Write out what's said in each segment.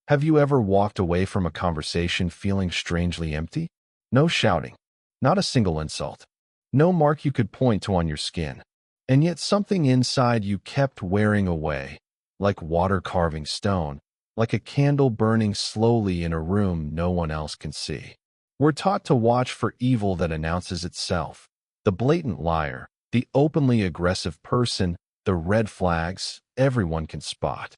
Have you ever walked away from a conversation feeling strangely empty? No shouting, not a single insult, no mark you could point to on your skin, and yet something inside you kept wearing away, like water carving stone, like a candle burning slowly in a room no one else can see. We're taught to watch for evil that announces itself, the blatant liar, the openly aggressive person, the red flags everyone can spot.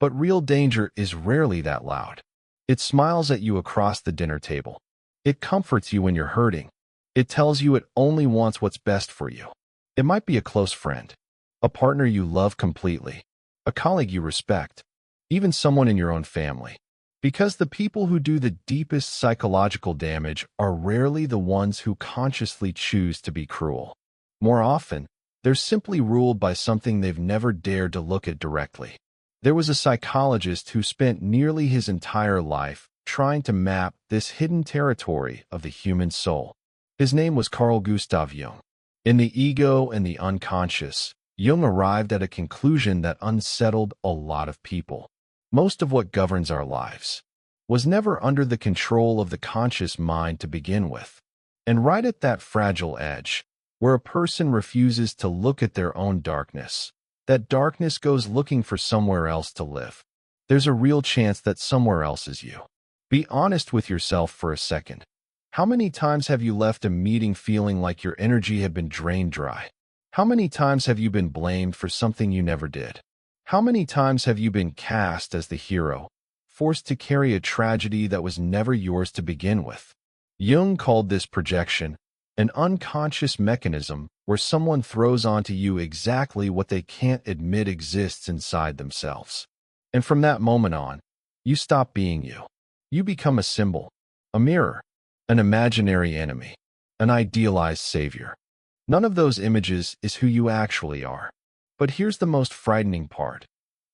But real danger is rarely that loud. It smiles at you across the dinner table. It comforts you when you're hurting. It tells you it only wants what's best for you. It might be a close friend, a partner you love completely, a colleague you respect, even someone in your own family. Because the people who do the deepest psychological damage are rarely the ones who consciously choose to be cruel. More often, they're simply ruled by something they've never dared to look at directly. There was a psychologist who spent nearly his entire life trying to map this hidden territory of the human soul. His name was Carl Gustav Jung. In The Ego and the Unconscious, Jung arrived at a conclusion that unsettled a lot of people. Most of what governs our lives was never under the control of the conscious mind to begin with. And right at that fragile edge, where a person refuses to look at their own darkness, that darkness goes looking for somewhere else to live. There's a real chance that somewhere else is you. Be honest with yourself for a second. How many times have you left a meeting feeling like your energy had been drained dry? How many times have you been blamed for something you never did? How many times have you been cast as the hero, forced to carry a tragedy that was never yours to begin with? Jung called this projection an unconscious mechanism where someone throws onto you exactly what they can't admit exists inside themselves. And from that moment on, you stop being you. You become a symbol, a mirror, an imaginary enemy, an idealized savior. None of those images is who you actually are. But here's the most frightening part.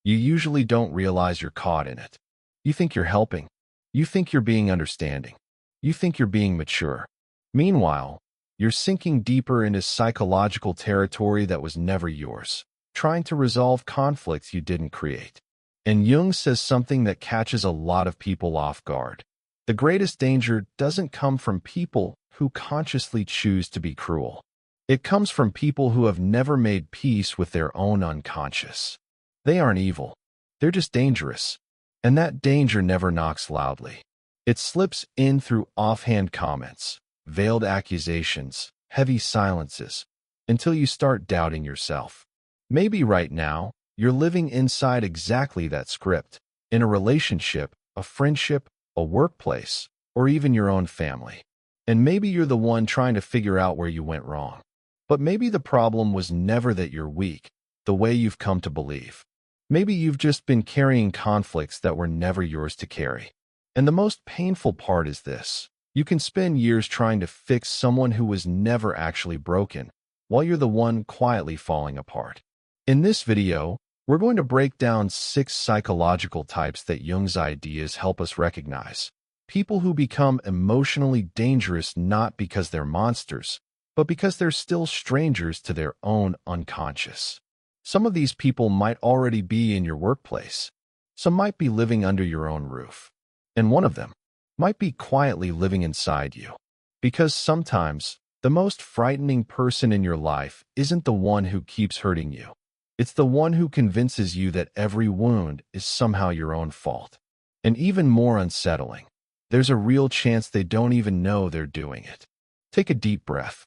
You usually don't realize you're caught in it. You think you're helping. You think you're being understanding. You think you're being mature. Meanwhile, you're sinking deeper into psychological territory that was never yours, trying to resolve conflicts you didn't create. And Jung says something that catches a lot of people off guard. The greatest danger doesn't come from people who consciously choose to be cruel. It comes from people who have never made peace with their own unconscious. They aren't evil. They're just dangerous. And that danger never knocks loudly. It slips in through offhand comments, veiled accusations, heavy silences, until you start doubting yourself. Maybe right now, you're living inside exactly that script, in a relationship, a friendship, a workplace, or even your own family. And maybe you're the one trying to figure out where you went wrong. But maybe the problem was never that you're weak, the way you've come to believe. Maybe you've just been carrying conflicts that were never yours to carry. And the most painful part is this. You can spend years trying to fix someone who was never actually broken, while you're the one quietly falling apart. In this video, we're going to break down 6 psychological types that Jung's ideas help us recognize. People who become emotionally dangerous not because they're monsters, but because they're still strangers to their own unconscious. Some of these people might already be in your workplace. Some might be living under your own roof. And one of them might be quietly living inside you. Because sometimes, the most frightening person in your life isn't the one who keeps hurting you. It's the one who convinces you that every wound is somehow your own fault. And even more unsettling, there's a real chance they don't even know they're doing it. Take a deep breath.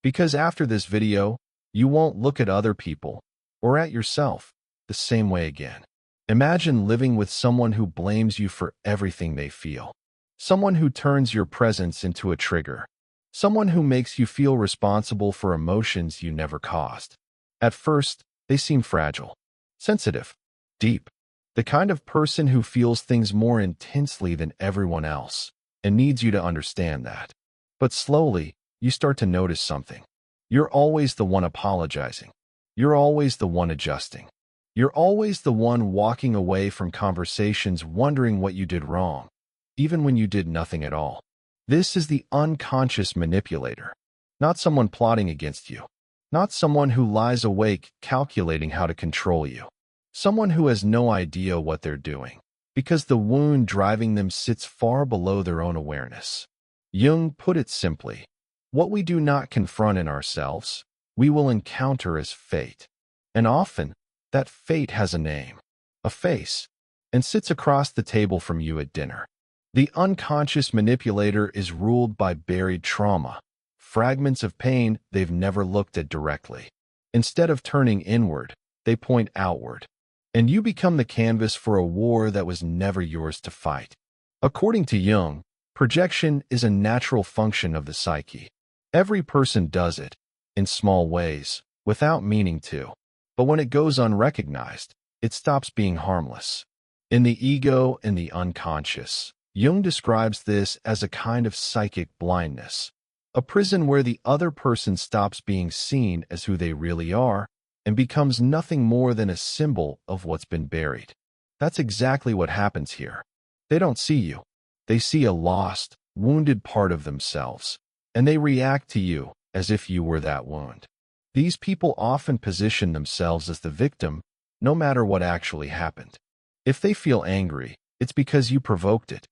Because after this video, you won't look at other people, or at yourself, the same way again. Imagine living with someone who blames you for everything they feel. Someone who turns your presence into a trigger. Someone who makes you feel responsible for emotions you never caused. At first, they seem fragile, sensitive, deep. The kind of person who feels things more intensely than everyone else, and needs you to understand that. But slowly, you start to notice something. You're always the one apologizing. You're always the one adjusting. You're always the one walking away from conversations wondering what you did wrong, even when you did nothing at all. This is the unconscious manipulator, not someone plotting against you, not someone who lies awake calculating how to control you, someone who has no idea what they're doing, because the wound driving them sits far below their own awareness. Jung put it simply, what we do not confront in ourselves, we will encounter as fate. And often, that fate has a name, a face, and sits across the table from you at dinner. The unconscious manipulator is ruled by buried trauma, fragments of pain they've never looked at directly. Instead of turning inward, they point outward, and you become the canvas for a war that was never yours to fight. According to Jung, projection is a natural function of the psyche. Every person does it, in small ways, without meaning to. But when it goes unrecognized, it stops being harmless. In the ego and the unconscious, Jung describes this as a kind of psychic blindness, a prison where the other person stops being seen as who they really are and becomes nothing more than a symbol of what's been buried. That's exactly what happens here. They don't see you. They see a lost, wounded part of themselves, and they react to you as if you were that wound. These people often position themselves as the victim, no matter what actually happened. If they feel angry, it's because you provoked it.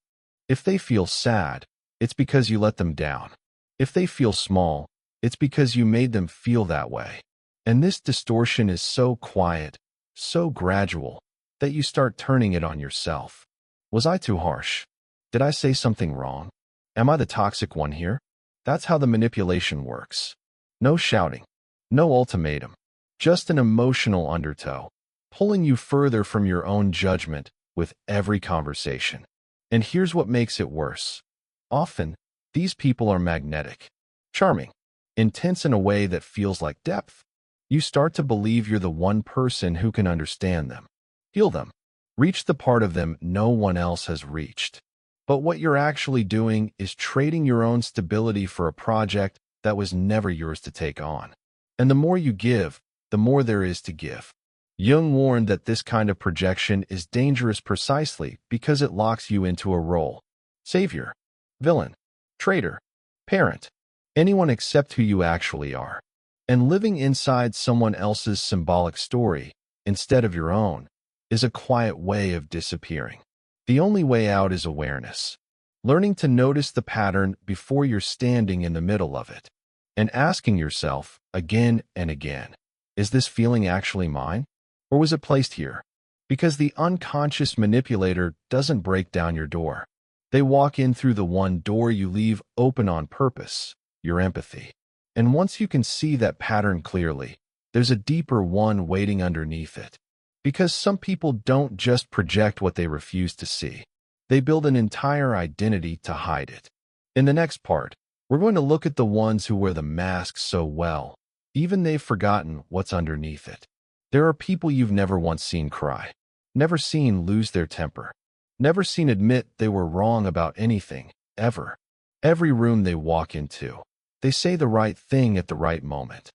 If they feel sad, it's because you let them down. If they feel small, it's because you made them feel that way. And this distortion is so quiet, so gradual, that you start turning it on yourself. Was I too harsh? Did I say something wrong? Am I the toxic one here? That's how the manipulation works. No shouting, no ultimatum, just an emotional undertow, pulling you further from your own judgment with every conversation. And here's what makes it worse. Often, these people are magnetic, charming, intense in a way that feels like depth. You start to believe you're the one person who can understand them, heal them, reach the part of them no one else has reached. But what you're actually doing is trading your own stability for a project that was never yours to take on. And the more you give, the more there is to give. Jung warned that this kind of projection is dangerous precisely because it locks you into a role. Savior, villain, traitor, parent, anyone except who you actually are. And living inside someone else's symbolic story, instead of your own, is a quiet way of disappearing. The only way out is awareness. Learning to notice the pattern before you're standing in the middle of it. And asking yourself, again and again, is this feeling actually mine? Or was it placed here? Because the unconscious manipulator doesn't break down your door. They walk in through the one door you leave open on purpose, your empathy. And once you can see that pattern clearly, there's a deeper one waiting underneath it. Because some people don't just project what they refuse to see. They build an entire identity to hide it. In the next part, we're going to look at the ones who wear the mask so well, even they've forgotten what's underneath it. There are people you've never once seen cry, never seen lose their temper, never seen admit they were wrong about anything, ever. Every room they walk into, they say the right thing at the right moment.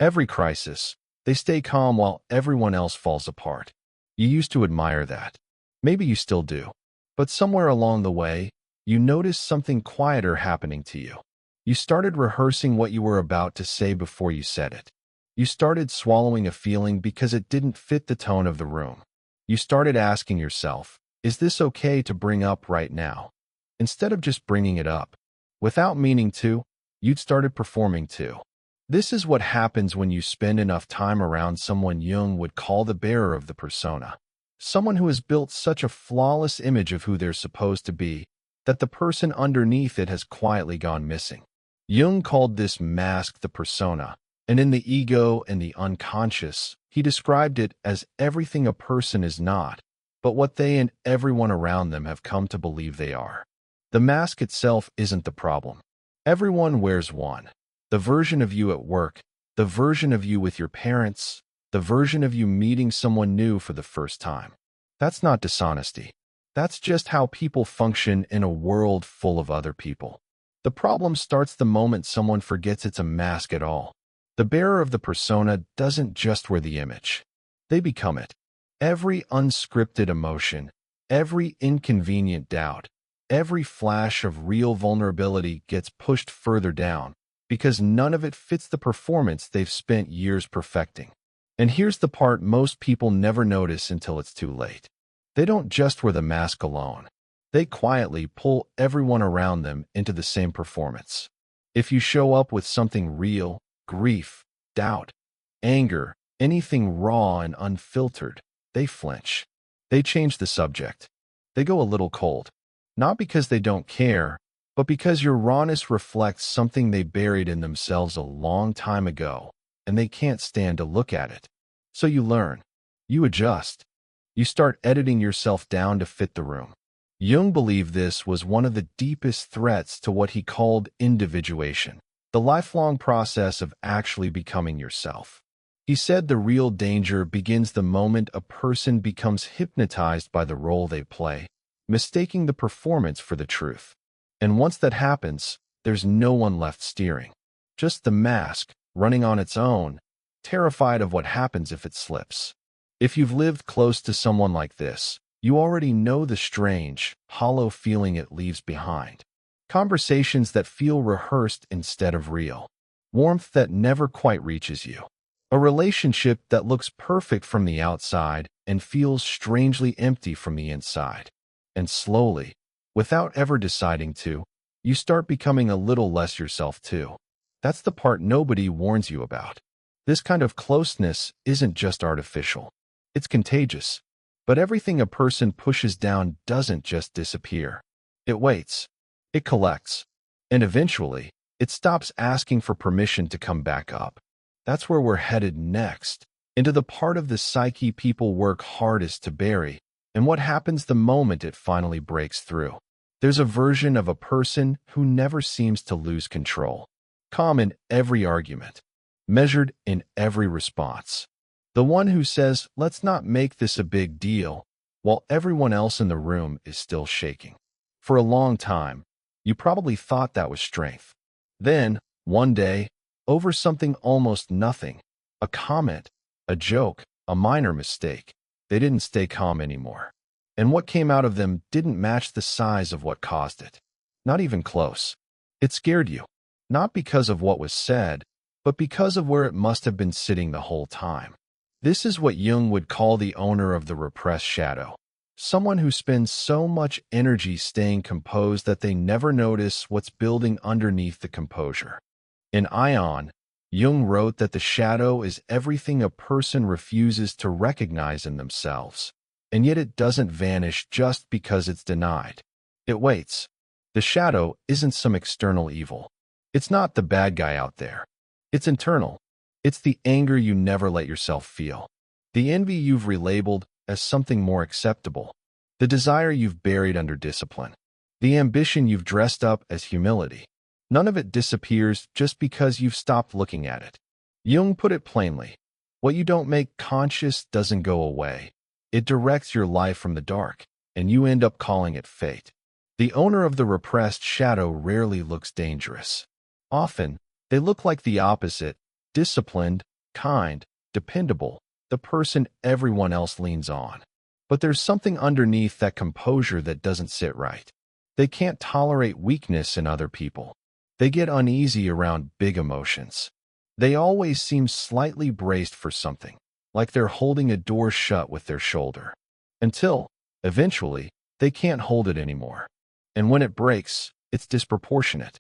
Every crisis, they stay calm while everyone else falls apart. You used to admire that. Maybe you still do. But somewhere along the way, you noticed something quieter happening to you. You started rehearsing what you were about to say before you said it. You started swallowing a feeling because it didn't fit the tone of the room. You started asking yourself, is this okay to bring up right now? Instead of just bringing it up, without meaning to, you'd started performing to. This is what happens when you spend enough time around someone Jung would call the bearer of the persona. Someone who has built such a flawless image of who they're supposed to be that the person underneath it has quietly gone missing. Jung called this mask the persona, and in the ego and the unconscious, he described it as everything a person is not, but what they and everyone around them have come to believe they are. The mask itself isn't the problem. Everyone wears one. The version of you at work, the version of you with your parents, the version of you meeting someone new for the first time. That's not dishonesty. That's just how people function in a world full of other people. The problem starts the moment someone forgets it's a mask at all. The bearer of the persona doesn't just wear the image. They become it. Every unscripted emotion, every inconvenient doubt, every flash of real vulnerability gets pushed further down because none of it fits the performance they've spent years perfecting. And here's the part most people never notice until it's too late. They don't just wear the mask alone. They quietly pull everyone around them into the same performance. If you show up with something real, grief, doubt, anger, anything raw and unfiltered, they flinch. They change the subject. They go a little cold. Not because they don't care, but because your rawness reflects something they buried in themselves a long time ago, and they can't stand to look at it. So you learn. You adjust. You start editing yourself down to fit the room. Jung believed this was one of the deepest threats to what he called individuation, the lifelong process of actually becoming yourself. He said the real danger begins the moment a person becomes hypnotized by the role they play, mistaking the performance for the truth. And once that happens, there's no one left steering. Just the mask, running on its own, terrified of what happens if it slips. If you've lived close to someone like this, you already know the strange, hollow feeling it leaves behind. Conversations that feel rehearsed instead of real. Warmth that never quite reaches you. A relationship that looks perfect from the outside and feels strangely empty from the inside. And slowly, without ever deciding to, you start becoming a little less yourself too. That's the part nobody warns you about. This kind of closeness isn't just artificial. It's contagious. But everything a person pushes down doesn't just disappear. It waits. It collects. And eventually, it stops asking for permission to come back up. That's where we're headed next, into the part of the psyche people work hardest to bury, and what happens the moment it finally breaks through. There's a version of a person who never seems to lose control. Calm in every argument. Measured in every response. The one who says, let's not make this a big deal, while everyone else in the room is still shaking. For a long time, you probably thought that was strength. Then, one day, over something almost nothing, a comment, a joke, a minor mistake, they didn't stay calm anymore. And what came out of them didn't match the size of what caused it. Not even close. It scared you. Not because of what was said, but because of where it must have been sitting the whole time. This is what Jung would call the owner of the repressed shadow. Someone who spends so much energy staying composed that they never notice what's building underneath the composure. In Aion, Jung wrote that the shadow is everything a person refuses to recognize in themselves, and yet it doesn't vanish just because it's denied. It waits. The shadow isn't some external evil. It's not the bad guy out there. It's internal. It's the anger you never let yourself feel. The envy you've relabeled as something more acceptable. The desire you've buried under discipline. The ambition you've dressed up as humility. None of it disappears just because you've stopped looking at it. Jung put it plainly. What you don't make conscious doesn't go away. It directs your life from the dark, and you end up calling it fate. The owner of the repressed shadow rarely looks dangerous. Often, they look like the opposite. Disciplined, kind, dependable, the person everyone else leans on. But there's something underneath that composure that doesn't sit right. They can't tolerate weakness in other people. They get uneasy around big emotions. They always seem slightly braced for something, like they're holding a door shut with their shoulder. Until, eventually, they can't hold it anymore. And when it breaks, it's disproportionate.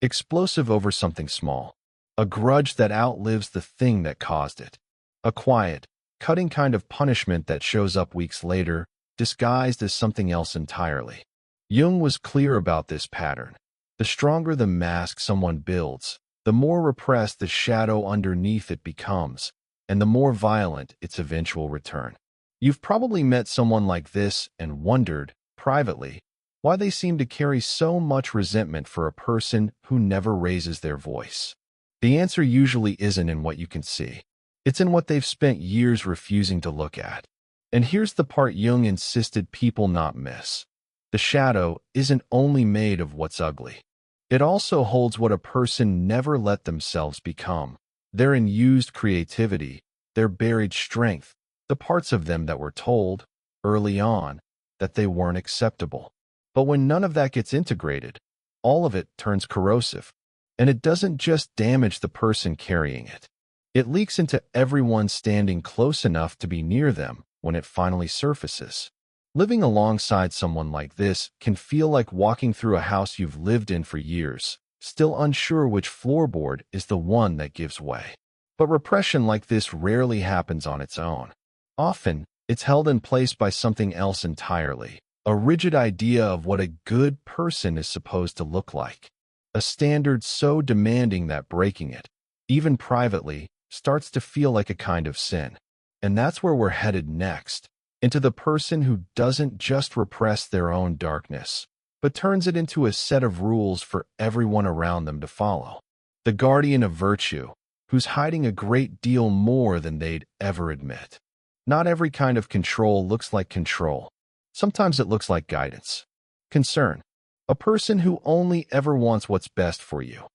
Explosive over something small. A grudge that outlives the thing that caused it. A quiet, cutting kind of punishment that shows up weeks later, disguised as something else entirely. Jung was clear about this pattern. The stronger the mask someone builds, the more repressed the shadow underneath it becomes, and the more violent its eventual return. You've probably met someone like this and wondered, privately, why they seem to carry so much resentment for a person who never raises their voice. The answer usually isn't in what you can see. It's in what they've spent years refusing to look at. And here's the part Jung insisted people not miss. The shadow isn't only made of what's ugly. It also holds what a person never let themselves become. Their unused creativity, their buried strength, the parts of them that were told, early on, that they weren't acceptable. But when none of that gets integrated, all of it turns corrosive. And it doesn't just damage the person carrying it. It leaks into everyone standing close enough to be near them when it finally surfaces. Living alongside someone like this can feel like walking through a house you've lived in for years, still unsure which floorboard is the one that gives way. But repression like this rarely happens on its own. Often, it's held in place by something else entirely, a rigid idea of what a good person is supposed to look like. A standard so demanding that breaking it, even privately, starts to feel like a kind of sin. And that's where we're headed next, into the person who doesn't just repress their own darkness, but turns it into a set of rules for everyone around them to follow. The guardian of virtue, who's hiding a great deal more than they'd ever admit. Not every kind of control looks like control. Sometimes it looks like guidance. Concern. A person who only ever wants what's best for you.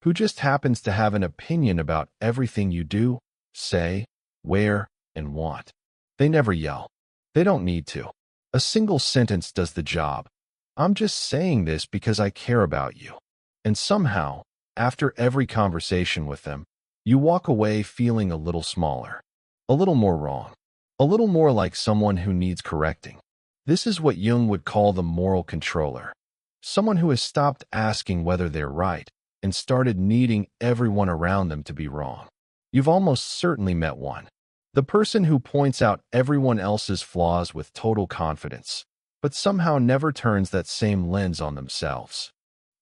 Who just happens to have an opinion about everything you do, say, wear, and want. They never yell. They don't need to. A single sentence does the job. I'm just saying this because I care about you. And somehow, after every conversation with them, you walk away feeling a little smaller, a little more wrong, a little more like someone who needs correcting. This is what Jung would call the moral controller. Someone who has stopped asking whether they're right and started needing everyone around them to be wrong. You've almost certainly met one. The person who points out everyone else's flaws with total confidence, but somehow never turns that same lens on themselves.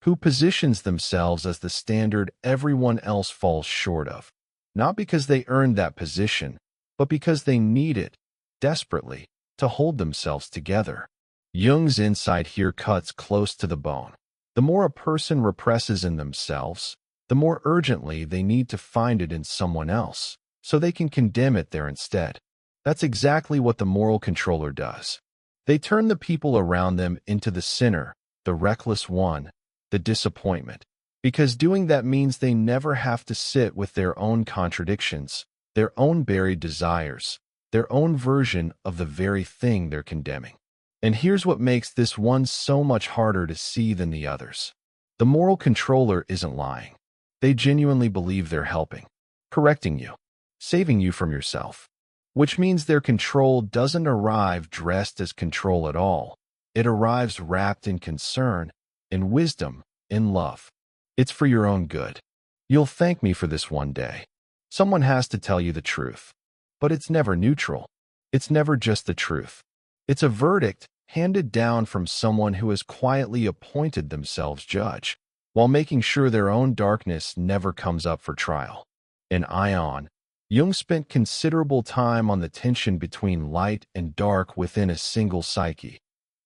Who positions themselves as the standard everyone else falls short of, not because they earned that position, but because they need it, desperately, to hold themselves together. Jung's insight here cuts close to the bone. The more a person represses in themselves, the more urgently they need to find it in someone else, so they can condemn it there instead. That's exactly what the moral controller does. They turn the people around them into the sinner, the reckless one, the disappointment, because doing that means they never have to sit with their own contradictions, their own buried desires, their own version of the very thing they're condemning. And here's what makes this one so much harder to see than the others. The moral controller isn't lying. They genuinely believe they're helping, correcting you, saving you from yourself. Which means their control doesn't arrive dressed as control at all. It arrives wrapped in concern, in wisdom, in love. It's for your own good. You'll thank me for this one day. Someone has to tell you the truth. But it's never neutral. It's never just the truth. It's a verdict handed down from someone who has quietly appointed themselves judge, while making sure their own darkness never comes up for trial. In Aion, Jung spent considerable time on the tension between light and dark within a single psyche.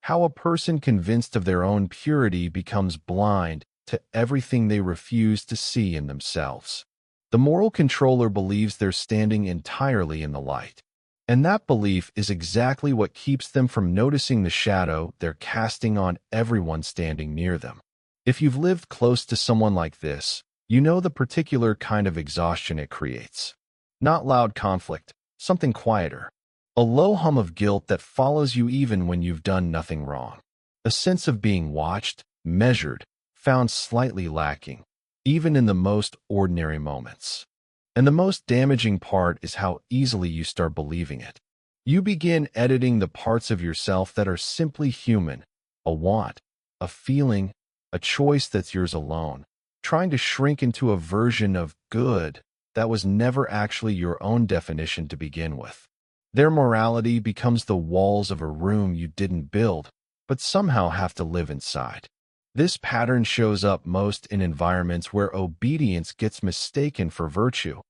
How a person convinced of their own purity becomes blind to everything they refuse to see in themselves. The moral controller believes they're standing entirely in the light. And that belief is exactly what keeps them from noticing the shadow they're casting on everyone standing near them. If you've lived close to someone like this, you know the particular kind of exhaustion it creates. Not loud conflict, something quieter. A low hum of guilt that follows you even when you've done nothing wrong. A sense of being watched, measured, found slightly lacking, even in the most ordinary moments. And the most damaging part is how easily you start believing it. You begin editing the parts of yourself that are simply human, a want, a feeling, a choice that's yours alone, trying to shrink into a version of good that was never actually your own definition to begin with. Their morality becomes the walls of a room you didn't build, but somehow have to live inside. This pattern shows up most in environments where obedience gets mistaken for virtue,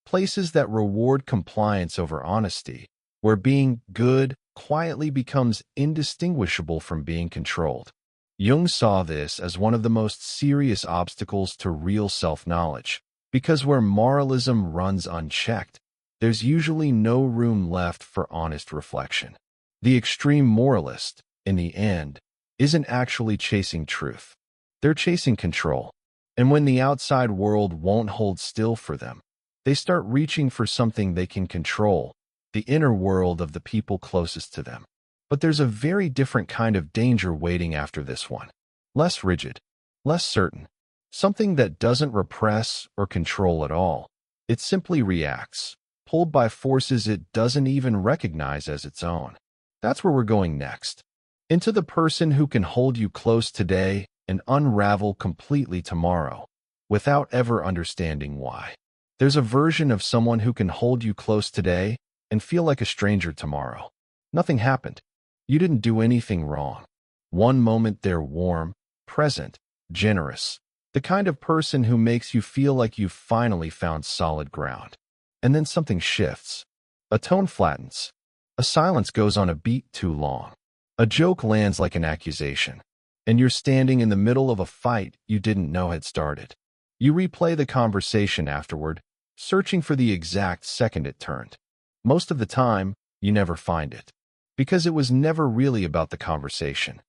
places that reward compliance over honesty, where being good quietly becomes indistinguishable from being controlled. Jung saw this as one of the most serious obstacles to real self-knowledge, because where moralism runs unchecked, there's usually no room left for honest reflection. The extreme moralist, in the end, isn't actually chasing truth. They're chasing control. And when the outside world won't hold still for them, they start reaching for something they can control, the inner world of the people closest to them. But there's a very different kind of danger waiting after this one. Less rigid, less certain. Something that doesn't repress or control at all. It simply reacts, pulled by forces it doesn't even recognize as its own. That's where we're going next. Into the person who can hold you close today and unravel completely tomorrow, without ever understanding why. There's a version of someone who can hold you close today and feel like a stranger tomorrow. Nothing happened. You didn't do anything wrong. One moment they're warm, present, generous. The kind of person who makes you feel like you've finally found solid ground. And then something shifts. A tone flattens. A silence goes on a beat too long. A joke lands like an accusation. And you're standing in the middle of a fight you didn't know had started. You replay the conversation afterward, searching for the exact second it turned. Most of the time, you never find it. Because it was never really about the conversation.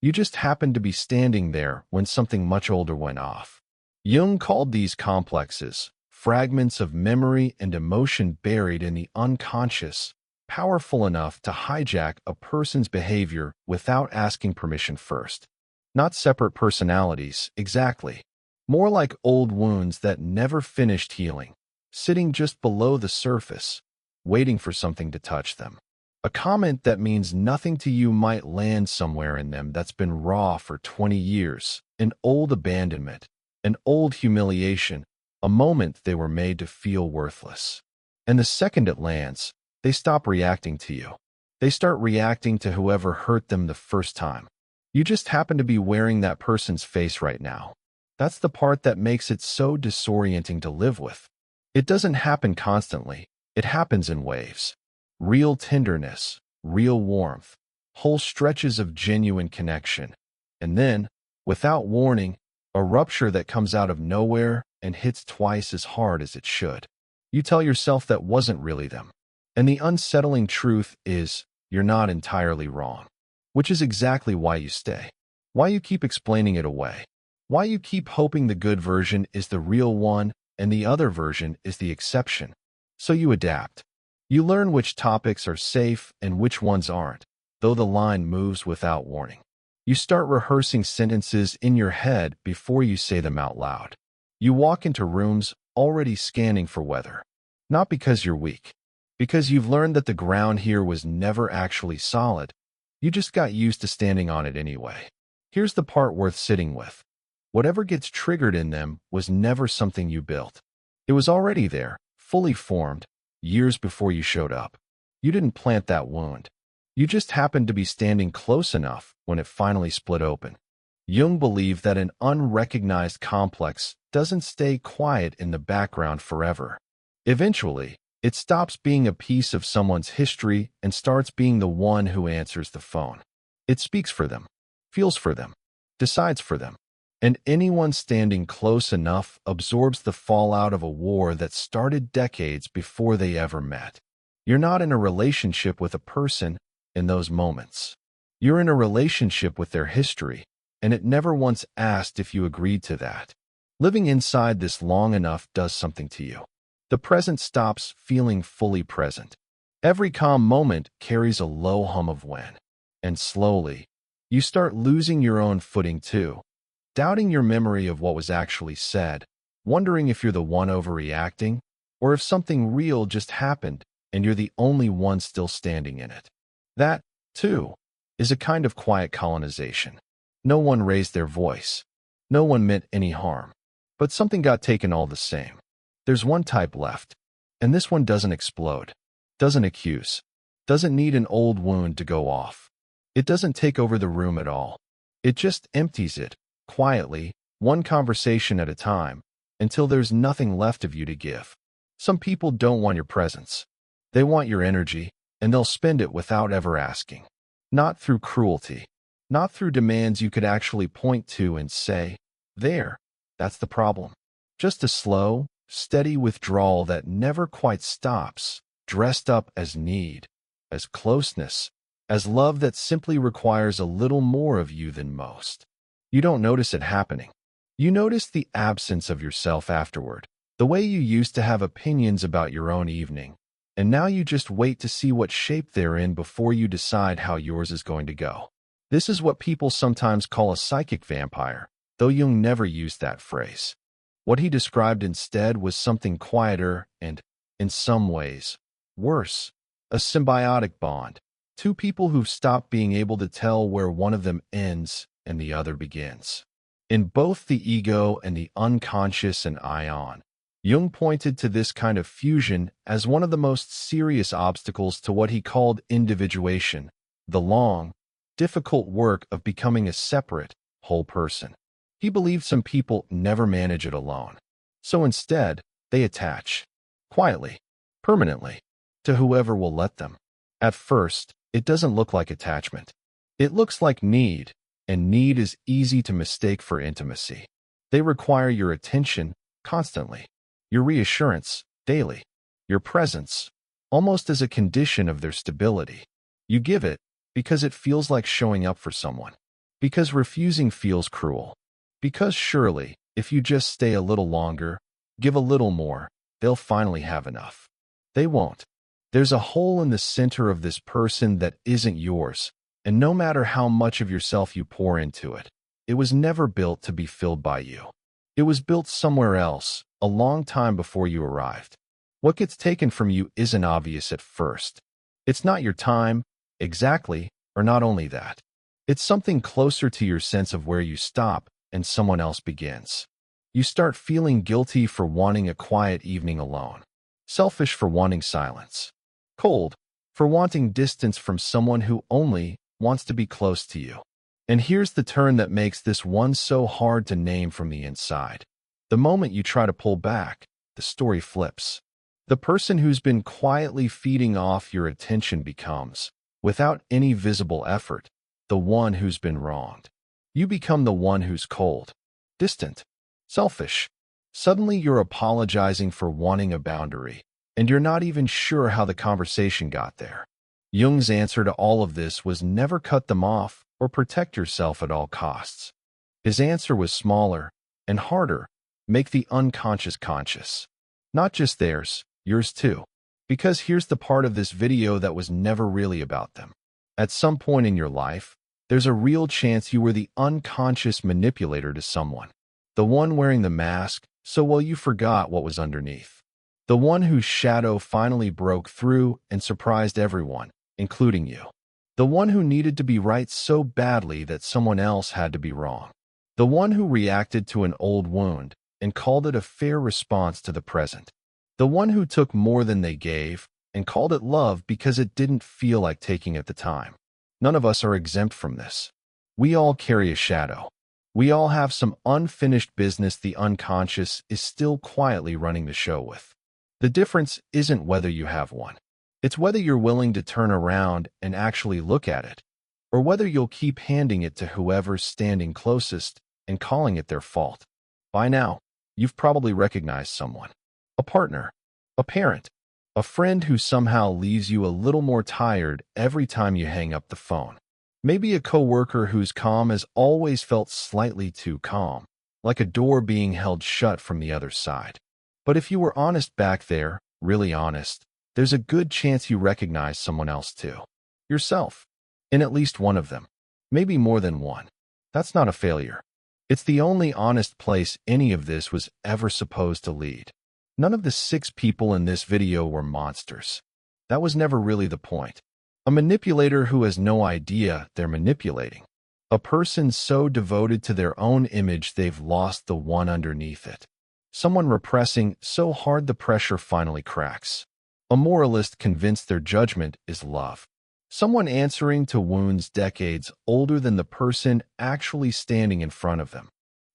You just happened to be standing there when something much older went off. Jung called these complexes fragments of memory and emotion buried in the unconscious, powerful enough to hijack a person's behavior without asking permission first. Not separate personalities, exactly. More like old wounds that never finished healing, sitting just below the surface, waiting for something to touch them. A comment that means nothing to you might land somewhere in them that's been raw for 20 years, an old abandonment, an old humiliation, a moment they were made to feel worthless. And the second it lands, they stop reacting to you. They start reacting to whoever hurt them the first time. You just happen to be wearing that person's face right now. That's the part that makes it so disorienting to live with. It doesn't happen constantly. It happens in waves. Real tenderness, real warmth, whole stretches of genuine connection. And then, without warning, a rupture that comes out of nowhere and hits twice as hard as it should. You tell yourself that wasn't really them. And the unsettling truth is, you're not entirely wrong. Which is exactly why you stay. Why you keep explaining it away. Why you keep hoping the good version is the real one and the other version is the exception. So you adapt. You learn which topics are safe and which ones aren't, though the line moves without warning. You start rehearsing sentences in your head before you say them out loud. You walk into rooms already scanning for weather. Not because you're weak. Because you've learned that the ground here was never actually solid. You just got used to standing on it anyway. Here's the part worth sitting with. Whatever gets triggered in them was never something you built. It was already there, fully formed, years before you showed up. You didn't plant that wound. You just happened to be standing close enough when it finally split open. Jung believed that an unrecognized complex doesn't stay quiet in the background forever. Eventually, it stops being a piece of someone's history and starts being the one who answers the phone. It speaks for them, feels for them, decides for them. And anyone standing close enough absorbs the fallout of a war that started decades before they ever met. You're not in a relationship with a person in those moments. You're in a relationship with their history, and it never once asked if you agreed to that. Living inside this long enough does something to you. The present stops feeling fully present. Every calm moment carries a low hum of when. And slowly, you start losing your own footing too. Doubting your memory of what was actually said, wondering if you're the one overreacting, or if something real just happened and you're the only one still standing in it. That, too, is a kind of quiet colonization. No one raised their voice. No one meant any harm. But something got taken all the same. There's one type left, and this one doesn't explode, doesn't accuse, doesn't need an old wound to go off. It doesn't take over the room at all. It just empties it, quietly, one conversation at a time, until there's nothing left of you to give. Some people don't want your presence. They want your energy, and they'll spend it without ever asking. Not through cruelty. Not through demands you could actually point to and say, there, that's the problem. Just a slow, steady withdrawal that never quite stops, dressed up as need, as closeness, as love that simply requires a little more of you than most. You don't notice it happening. You notice the absence of yourself afterward, the way you used to have opinions about your own evening, and now you just wait to see what shape they're in before you decide how yours is going to go. This is what people sometimes call a psychic vampire, though Jung never used that phrase. What he described instead was something quieter and, in some ways, worse, a symbiotic bond, Two people who've stopped being able to tell where one of them ends and the other begins. In both the ego and the unconscious and Aion, Jung pointed to this kind of fusion as one of the most serious obstacles to what he called individuation, the long, difficult work of becoming a separate, whole person. He believed some people never manage it alone. So instead, they attach, quietly, permanently, to whoever will let them. At first, it doesn't look like attachment. It looks like need, and need is easy to mistake for intimacy. They require your attention constantly, your reassurance daily, your presence, almost as a condition of their stability. You give it because it feels like showing up for someone, because refusing feels cruel, because surely, if you just stay a little longer, give a little more, they'll finally have enough. They won't. There's a hole in the center of this person that isn't yours, and no matter how much of yourself you pour into it, it was never built to be filled by you. It was built somewhere else, a long time before you arrived. What gets taken from you isn't obvious at first. It's not your time, exactly, or not only that. It's something closer to your sense of where you stop and someone else begins. You start feeling guilty for wanting a quiet evening alone, selfish for wanting silence, cold for wanting distance from someone who only wants to be close to you. And here's the turn that makes this one so hard to name from the inside. The moment you try to pull back, the story flips. The person who's been quietly feeding off your attention becomes, without any visible effort, the one who's been wronged. You become the one who's cold, distant, selfish. Suddenly you're apologizing for wanting a boundary, and you're not even sure how the conversation got there. Jung's answer to all of this was never cut them off or protect yourself at all costs. His answer was smaller and harder: make the unconscious conscious. Not just theirs, yours too. Because here's the part of this video that was never really about them. At some point in your life, there's a real chance you were the unconscious manipulator to someone. The one wearing the mask so well you forgot what was underneath. The one whose shadow finally broke through and surprised everyone, including you. The one who needed to be right so badly that someone else had to be wrong. The one who reacted to an old wound and called it a fair response to the present. The one who took more than they gave and called it love because it didn't feel like taking at the time. None of us are exempt from this. We all carry a shadow. We all have some unfinished business the unconscious is still quietly running the show with. The difference isn't whether you have one. It's whether you're willing to turn around and actually look at it, or whether you'll keep handing it to whoever's standing closest and calling it their fault. By now, you've probably recognized someone. A partner, a parent, a friend who somehow leaves you a little more tired every time you hang up the phone. Maybe a coworker whose calm has always felt slightly too calm, like a door being held shut from the other side. But if you were honest back there, really honest, there's a good chance you recognize someone else too. Yourself. In at least one of them. Maybe more than one. That's not a failure. It's the only honest place any of this was ever supposed to lead. None of the 6 people in this video were monsters. That was never really the point. A manipulator who has no idea they're manipulating. A person so devoted to their own image they've lost the one underneath it. Someone repressing so hard the pressure finally cracks. A moralist convinced their judgment is love. Someone answering to wounds decades older than the person actually standing in front of them.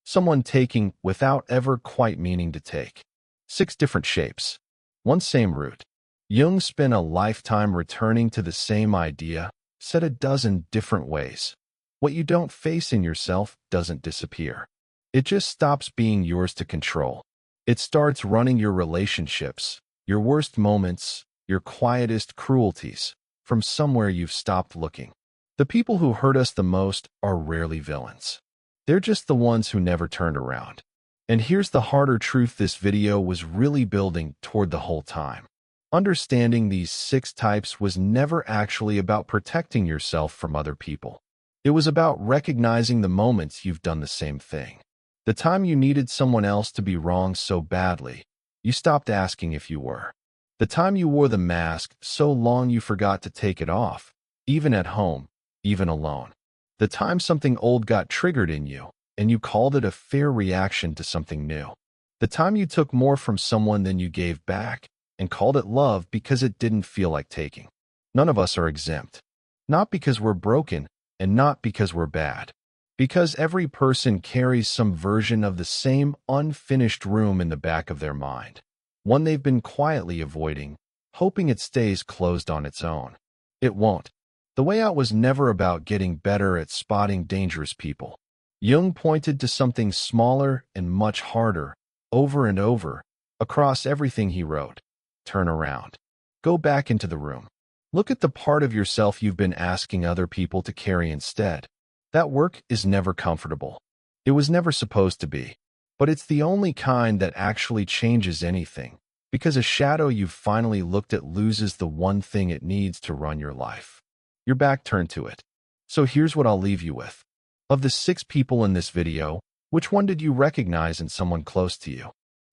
Someone taking without ever quite meaning to take. 6 different shapes. One same root. Jung spent a lifetime returning to the same idea, said a dozen different ways. What you don't face in yourself doesn't disappear. It just stops being yours to control. It starts running your relationships, your worst moments, your quietest cruelties, from somewhere you've stopped looking. The people who hurt us the most are rarely villains. They're just the ones who never turned around. And here's the harder truth this video was really building toward the whole time. Understanding these 6 types was never actually about protecting yourself from other people. It was about recognizing the moments you've done the same thing. The time you needed someone else to be wrong so badly, you stopped asking if you were. The time you wore the mask so long you forgot to take it off, even at home, even alone. The time something old got triggered in you, and you called it a fair reaction to something new. The time you took more from someone than you gave back, and called it love because it didn't feel like taking. None of us are exempt. Not because we're broken, and not because we're bad. Because every person carries some version of the same unfinished room in the back of their mind. One they've been quietly avoiding, hoping it stays closed on its own. It won't. The way out was never about getting better at spotting dangerous people. Jung pointed to something smaller and much harder, over and over, across everything he wrote. Turn around. Go back into the room. Look at the part of yourself you've been asking other people to carry instead. That work is never comfortable. It was never supposed to be. But it's the only kind that actually changes anything, because a shadow you've finally looked at loses the one thing it needs to run your life. Your back turned to it. So here's what I'll leave you with. Of the 6 people in this video, which one did you recognize in someone close to you?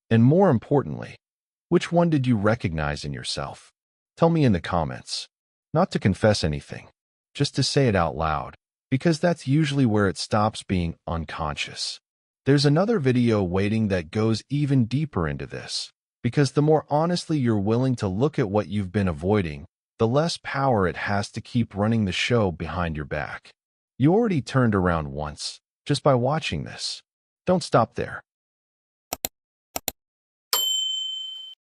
And more importantly, which one did you recognize in yourself? Tell me in the comments. Not to confess anything, just to say it out loud, because that's usually where it stops being unconscious. There's another video waiting that goes even deeper into this, because the more honestly you're willing to look at what you've been avoiding, the less power it has to keep running the show behind your back. You already turned around once, just by watching this. Don't stop there.